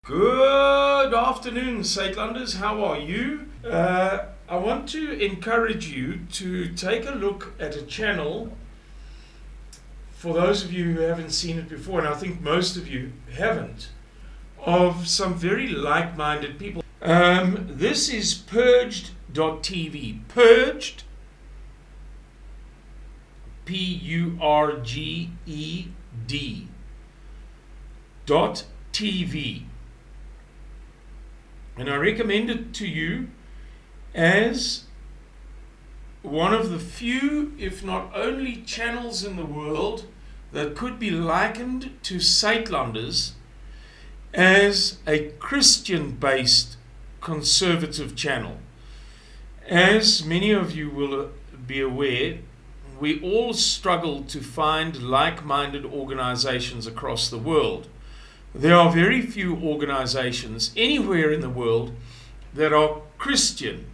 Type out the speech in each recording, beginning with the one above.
Good afternoon, Sakelanders. How are you? I want to encourage you to take a look at a channel, for those of you who haven't seen it before, and I think most of you haven't, of some very like-minded people. This is purged.tv. Purged, Purged .tv. And I recommend it to you as one of the few, if not only, channels in the world that could be likened to Sakelanders as a Christian-based conservative channel. As many of you will be aware, we all struggle to find like-minded organizations across the world. There are very few organizations anywhere in the world that are Christian,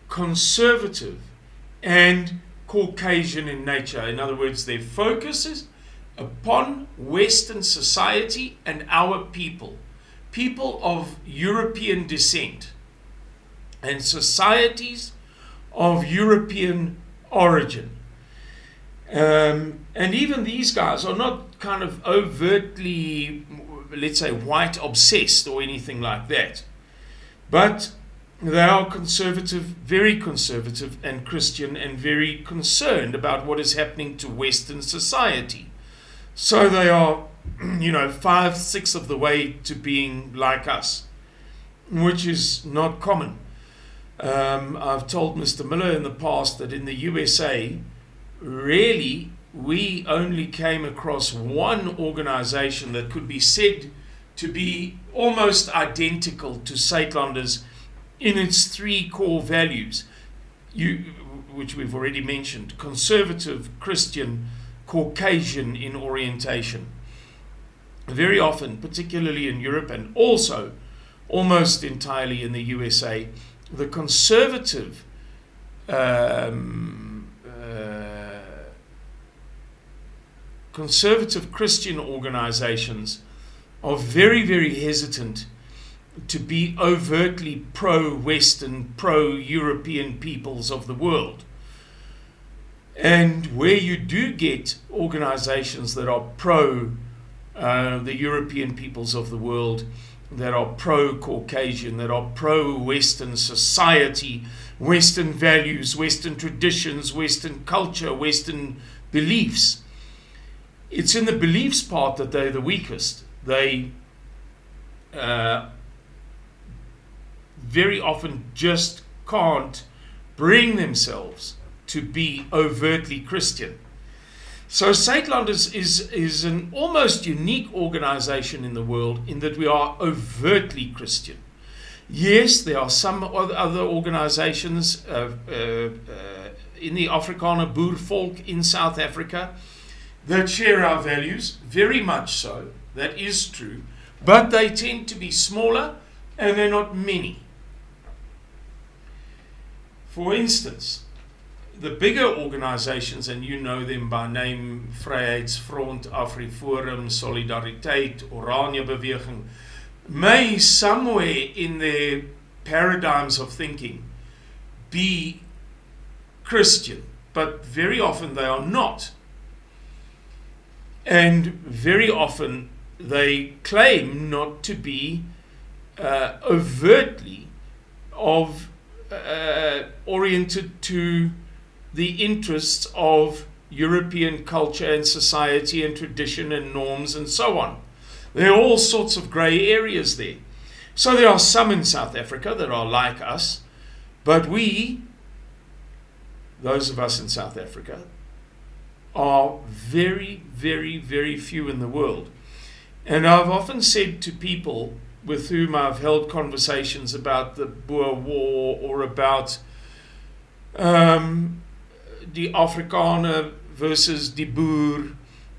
conservative, and Caucasian in nature. In other words, their focus is upon Western society and our people of European descent, and societies of European origin. And even these guys are not kind of overtly, let's say, white obsessed or anything like that. But they are conservative, very conservative and Christian, and very concerned about what is happening to Western society. So they are, 5/6 of the way to being like us, which is not common. I've told Mr. Miller in the past that in the USA, really, we only came across one organization that could be said to be almost identical to Sakelanders in its three core values, which we've already mentioned: conservative, Christian, Caucasian in orientation. Very often, particularly in Europe and also almost entirely in the USA, the conservative conservative Christian organizations are very, very hesitant to be overtly pro-Western, pro-European peoples of the world. And where you do get organizations that are pro the European peoples of the world, that are pro-Caucasian, that are pro-Western society, Western values, Western traditions, Western culture, Western beliefs, it's in the beliefs part that they're the weakest. They very often just can't bring themselves to be overtly Christian. So Sakelanders is an almost unique organization in the world in that we are overtly Christian. Yes, there are some other organizations in the Afrikaner Boervolk in South Africa that share our values, very much so, that is true, but they tend to be smaller and they're not many. For instance, the bigger organizations, and you know them by name: Vryheidsfront, AfriForum, Solidariteit, Oranje Beweging, may somewhere in their paradigms of thinking be Christian, but very often they are not. And very often they claim not to be overtly oriented to the interests of European culture and society and tradition and norms and so on. There are all sorts of grey areas there. So there are some in South Africa that are like us, but we, those of us in South Africa, are very, very, very few in the world. And I've often said to people with whom I've held conversations about the Boer War or about the Afrikaner versus die Boer,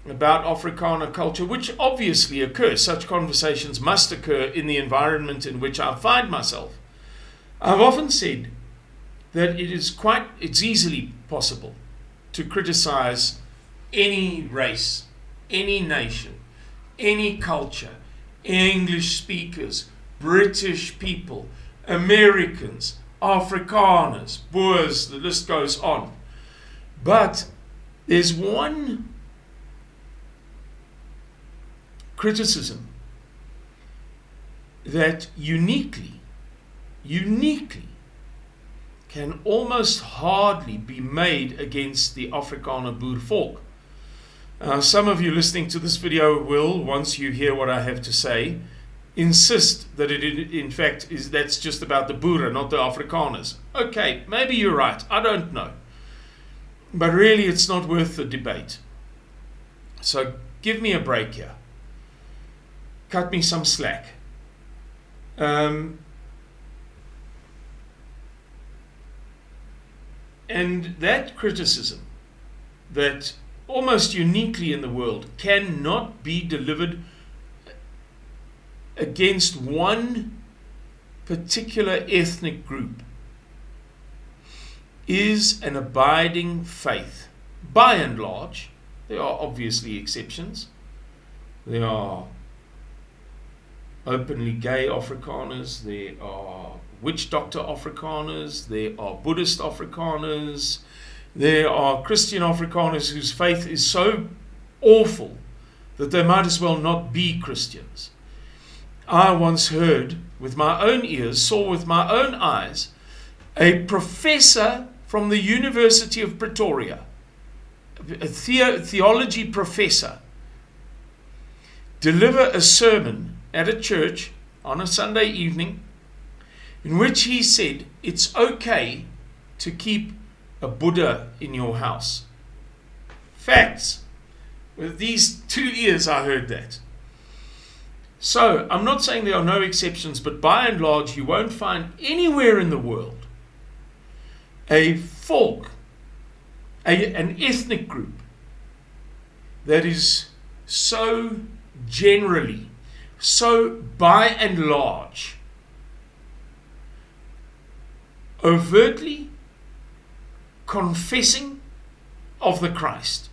about Afrikaner culture, which obviously occurs. Such conversations must occur in the environment in which I find myself. I've often said that it's easily possible to criticize any race, any nation, any culture, English speakers, British people, Americans, Afrikaners, Boers, the list goes on. But there's one criticism that uniquely can almost hardly be made against the Afrikaner Boer volk. Some of you listening to this video will, once you hear what I have to say, insist that it in fact that's just about the Boere, not the Afrikaners. Okay, maybe you're right, I don't know. But really it's not worth the debate. So give me a break here. Cut me some slack. And that criticism that almost uniquely in the world cannot be delivered against one particular ethnic group is an abiding faith. By and large, there are obviously exceptions. There are openly gay Afrikaners, there are witch doctor Afrikaners, there are Buddhist Afrikaners, there are Christian Afrikaners whose faith is so awful that they might as well not be Christians. I once heard with my own ears, saw with my own eyes, a professor from the University of Pretoria, a theology professor, deliver a sermon at a church on a Sunday evening in which he said it's okay to keep a Buddha in your house. Facts. With these 2 ears I heard that. So I'm not saying there are no exceptions, but by and large you won't find anywhere in the world a folk, an ethnic group that is so generally, so by and large, overtly confessing of the Christ.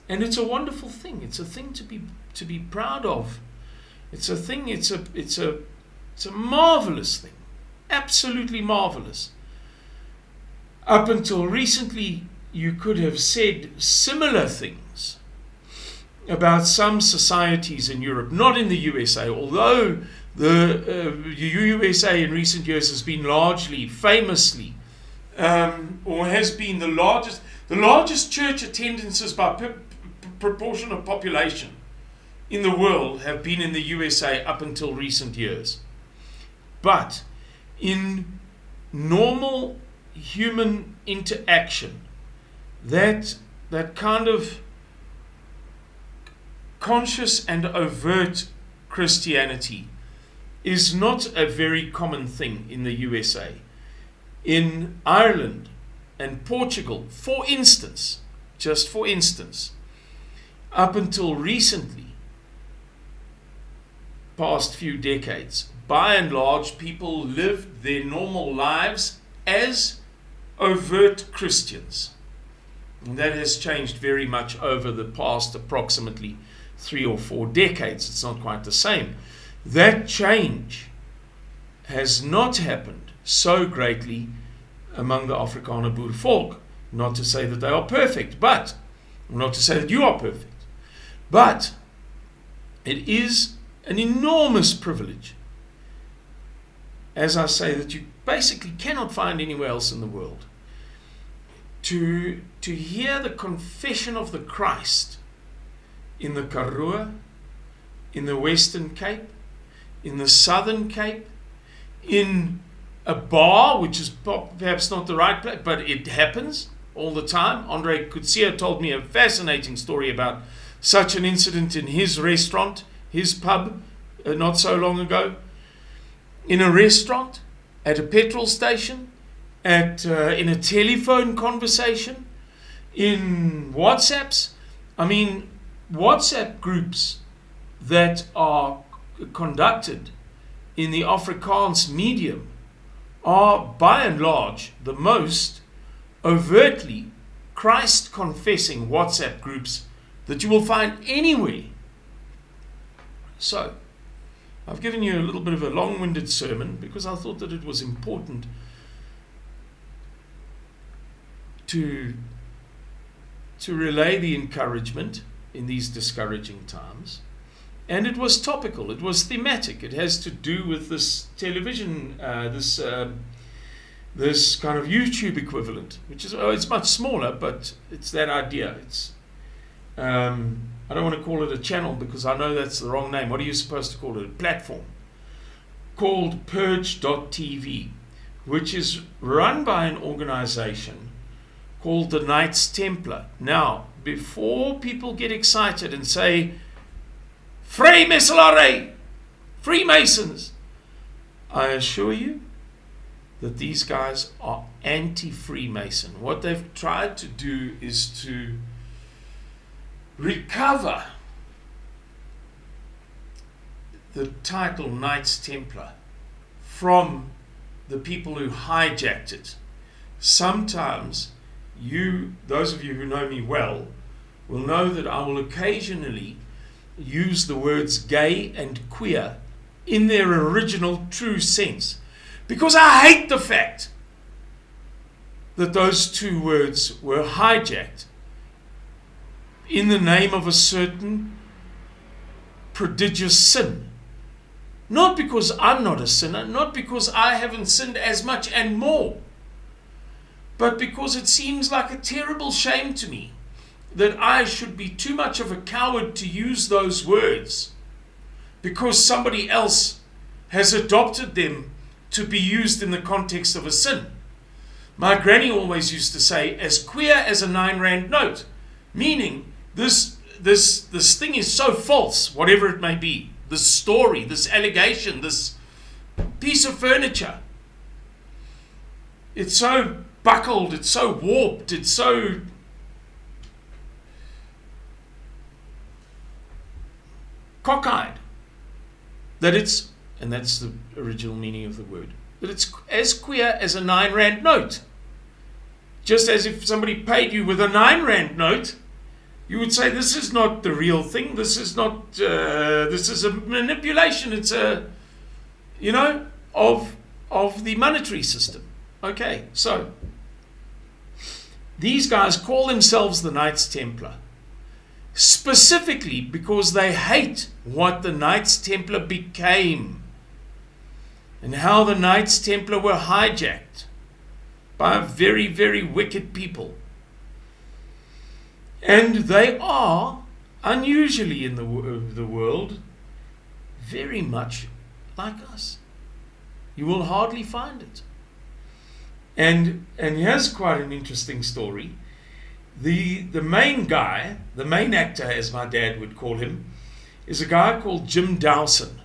And it's a wonderful thing. It's a thing to be proud of. It's a thing, it's a marvelous thing. Absolutely marvelous. Up until recently, you could have said similar things about some societies in Europe, not in the USA, although the USA in recent years has been largely, famously, or has been the largest church attendances by proportion of population in the world have been in the USA up until recent years. But in normal human interaction, that kind of conscious and overt Christianity is not a very common thing in the USA. In Ireland and Portugal, for instance, just for instance, up until recently, past few decades, by and large, people lived their normal lives as overt Christians. And that has changed very much over the past approximately 3 or 4 decades. It's not quite the same. That change has not happened so greatly among the Afrikaner Boer volk. Not to say that they are perfect, but not to say that you are perfect. But it is an enormous privilege, as I say, that you basically cannot find anywhere else in the world, to hear the confession of the Christ in the Karoo, in the Western Cape, in the Southern Cape, in a bar, which is perhaps not the right place, but it happens all the time. Andre Kutsia told me a fascinating story about such an incident in his restaurant, his pub, not so long ago. In a restaurant, at a petrol station, in a telephone conversation, in WhatsApps. I mean, WhatsApp groups that are conducted in the Afrikaans medium are by and large the most overtly Christ confessing WhatsApp groups that you will find anywhere So, I've given you a little bit of a long-winded sermon because I thought that it was important to relay the encouragement in these discouraging times. And it was topical, it was thematic. It has to do with this television, this kind of YouTube equivalent, which is, it's much smaller, but it's that idea. It's I don't want to call it a channel because I know that's the wrong name. What are you supposed to call it? A platform called Purge.tv, which is run by an organization called the Knights Templar. Now, before people get excited and say, Freemasonry, Freemasons, I assure you that these guys are anti-Freemason. What they've tried to do is to recover the title Knights Templar from the people who hijacked it. Sometimes those of you who know me well, will know that I will occasionally use the words gay and queer in their original true sense, because I hate the fact that those two words were hijacked in the name of a certain prodigious sin. Not because I'm not a sinner, not because I haven't sinned as much and more, but because it seems like a terrible shame to me that I should be too much of a coward to use those words because somebody else has adopted them to be used in the context of a sin. My granny always used to say, as queer as a 9 rand note, meaning this thing is so false, whatever it may be, this story, this allegation, this piece of furniture, it's so buckled, it's so warped, it's so cockeyed that it's, and that's the original meaning of the word, that it's as queer as a 9 rand note. Just as if somebody paid you with a 9 rand note, you would say, this is not the real thing, this is not, this is a manipulation, it's a, of the monetary system. Okay, so these guys call themselves the Knights Templar, specifically because they hate what the Knights Templar became and how the Knights Templar were hijacked by very, very wicked people. And they are, unusually in the world, very much like us. You will hardly find it. And here's quite an interesting story. The main guy, the main actor, as my dad would call him, is a guy called Jim Dowson.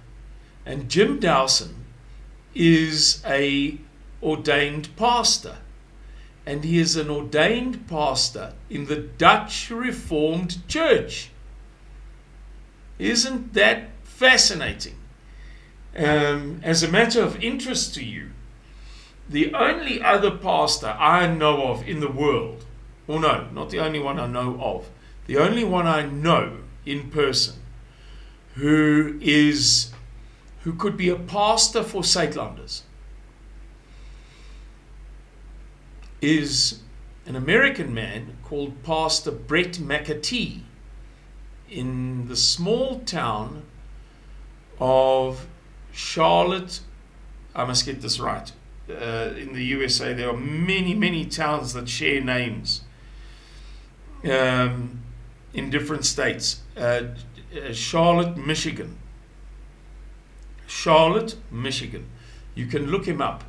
And Jim Dowson is a ordained pastor. And he is an ordained pastor in the Dutch Reformed Church. Isn't that fascinating? As a matter of interest to you, the only other pastor I know of in the world, or no, not the only one I know of, the only one I know in person who could be a pastor for Saitlanders is an American man called Pastor Brett McAtee in the small town of Charlotte. I must get this right. In the USA, there are many, many towns that share names in different states. Charlotte, Michigan. Charlotte, Michigan. You can look him up.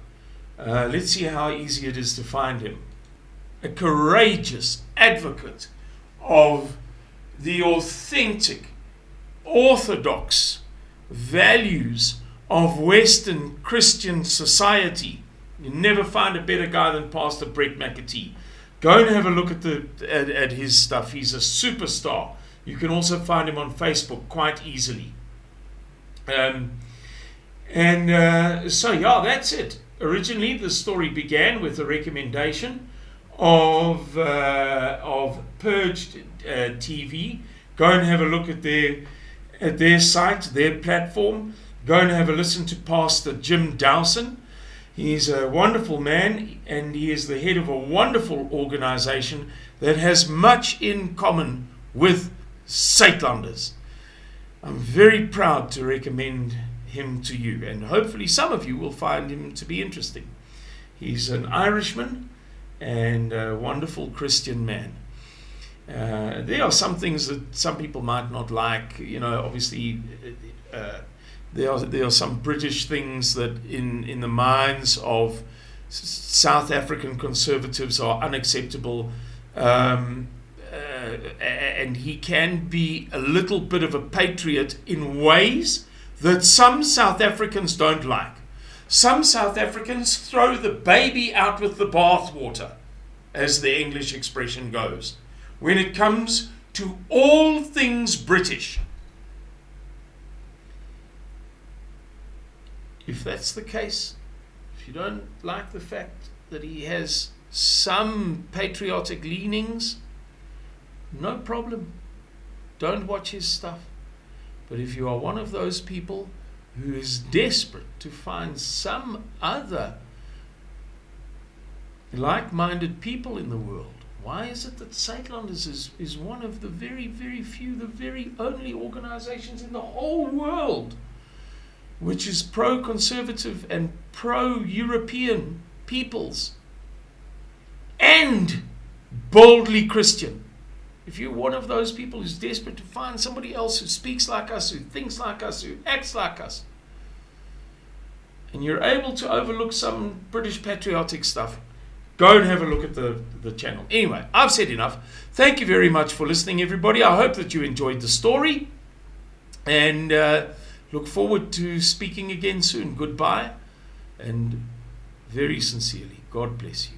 Let's see how easy it is to find him. A courageous advocate of the authentic, orthodox values of Western Christian society. You never find a better guy than Pastor Brett McAtee. Go and have a look at his stuff. He's a superstar. You can also find him on Facebook quite easily. So yeah, that's it. Originally, the story began with a recommendation of Purged TV. Go and have a look at their at their site, their platform. Go and have a listen to Pastor Jim Dowson. He's a wonderful man, and he is the head of a wonderful organization that has much in common with Saitlanders. I'm very proud to recommend him to you, and hopefully some of you will find him to be interesting. He's an Irishman and a wonderful Christian man. There are some things that some people might not like. Obviously there are some British things that in the minds of South African conservatives are unacceptable, and he can be a little bit of a patriot in ways that some South Africans don't like. Some South Africans throw the baby out with the bathwater, as the English expression goes, when it comes to all things British. If that's the case, if you don't like the fact that he has some patriotic leanings, no problem. Don't watch his stuff. But if you are one of those people who is desperate to find some other like-minded people in the world, why is it that Saitlanders is one of the very, very few, the very only organizations in the whole world which is pro-conservative and pro-European peoples and boldly Christian? If you're one of those people who's desperate to find somebody else who speaks like us, who thinks like us, who acts like us, and you're able to overlook some British patriotic stuff, go and have a look at the channel. Anyway, I've said enough. Thank you very much for listening, everybody. I hope that you enjoyed the story, and look forward to speaking again soon. Goodbye, and very sincerely, God bless you.